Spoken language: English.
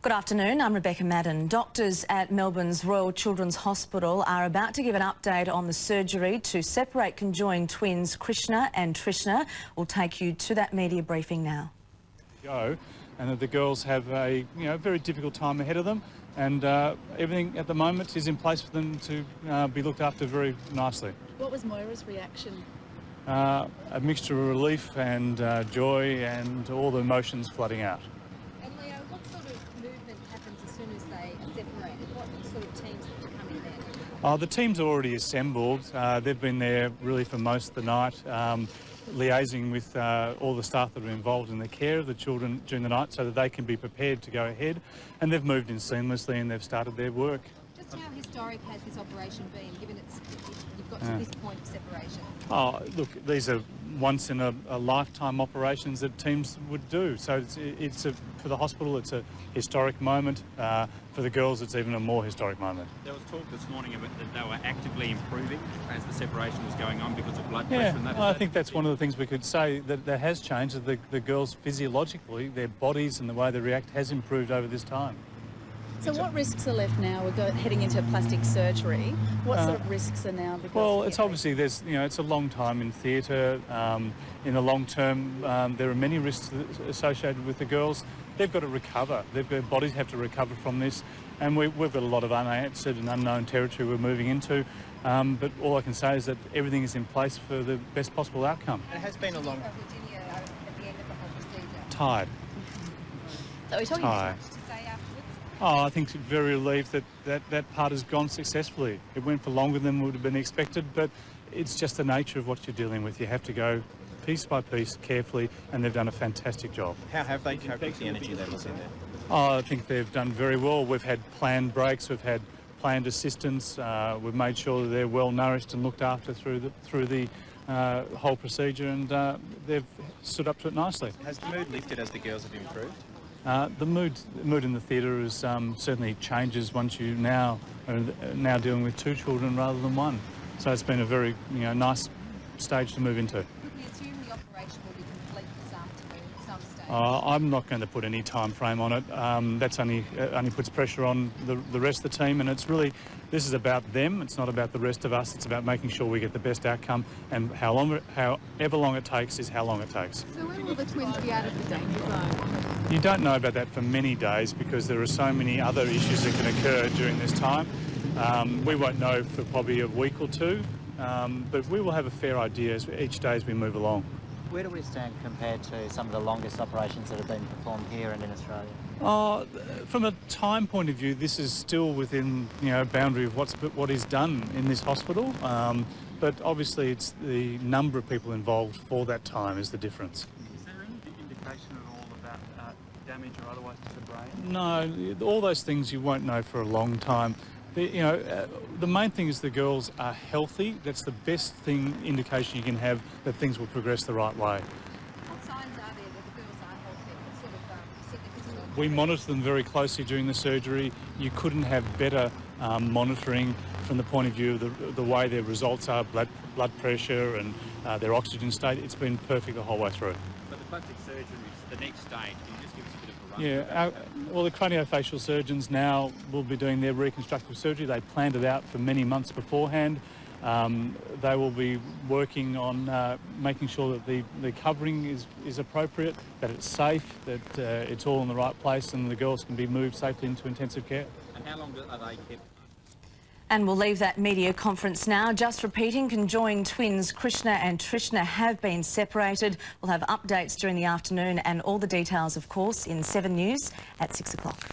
Good afternoon, I'm Rebecca Madden. Doctors at Melbourne's Royal Children's Hospital are about to give an update on the surgery to separate conjoined twins Krishna and Trishna. We'll take you to that media briefing now. And that the girls have a very difficult time ahead of them, and everything at the moment is in place for them to be looked after very nicely. What was Moira's reaction? A mixture of relief and joy and all the emotions flooding out. And Leo, what sort of movement happens as soon as they are separated? What sort of teams have to come in there? The team's are already assembled. They've been there really for most of the night, liaising with all the staff that are involved in the care of the children during the night so that they can be prepared to go ahead. And they've moved in seamlessly and they've started their work. Just how historic has this operation been, given you've got to this point of separation? Oh, look, these are once in a lifetime operations that teams would do. So for the hospital, it's a historic moment. For the girls, it's even a more historic moment. There was talk this morning about that they were actively improving as the separation was going on because of blood pressure. And I think that's one of the things we could say that has changed. That the girls physiologically, their bodies and the way they react has improved over this time. So what risks are left now? We're heading into plastic surgery. What sort of risks are now? Well, it's obviously it's a long time in theatre. In the long term, there are many risks associated with the girls. They've got to recover. Their bodies have to recover from this, and we've got a lot of unanswered and unknown territory we're moving into. But all I can say is that everything is in place for the best possible outcome. It has been a long. Virginia, at the end of the whole procedure. Tired. So we're talking Tired. To say afterwards. Oh, I think very relieved that part has gone successfully. It went for longer than would have been expected, but it's just the nature of what you're dealing with. You have to go piece by piece, carefully, and they've done a fantastic job. How have they coped with the energy levels in there? Oh, I think they've done very well. We've had planned breaks, we've had planned assistance, we've made sure that they're well nourished and looked after through the whole procedure, and they've stood up to it nicely. Has the mood lifted as the girls have improved? The mood in the theatre is certainly changes once you now are now dealing with two children rather than one. So it's been a very nice stage to move into. Could we assume the operation will be complete this afternoon at some stage? I'm not going to put any time frame on it. That's only puts pressure on the rest of the team, and it's really, this is about them. It's not about the rest of us. It's about making sure we get the best outcome, and however long it takes is how long it takes. So when will the twins be out of the danger zone? You don't know about that for many days because there are so many other issues that can occur during this time. We won't know for probably a week or two, but we will have a fair idea each day as we move along. Where do we stand compared to some of the longest operations that have been performed here and in Australia? From a time point of view, this is still within boundary of what is done in this hospital, but obviously it's the number of people involved for that time is the difference. Is there any indication at all about damage or otherwise to the brain? No, all those things you won't know for a long time. The main thing is the girls are healthy. That's the best indication you can have that things will progress the right way. What signs are there that the girls are healthy? What sort of sickness? We monitor them very closely during the surgery. You couldn't have better monitoring from the point of view of the way their results are, blood pressure and their oxygen state. It's been perfect the whole way through. But the plastic surgery is the next stage. Can you just give us a bit of a run? Yeah, the craniofacial surgeons now will be doing their reconstructive surgery. They planned it out for many months beforehand. They will be working on making sure that the covering is appropriate, that it's safe, that it's all in the right place and the girls can be moved safely into intensive care. And how long are they kept? And we'll leave that media conference now. Just repeating, conjoined twins Krishna and Trishna have been separated. We'll have updates during the afternoon and all the details, of course, in 7 News at 6 o'clock.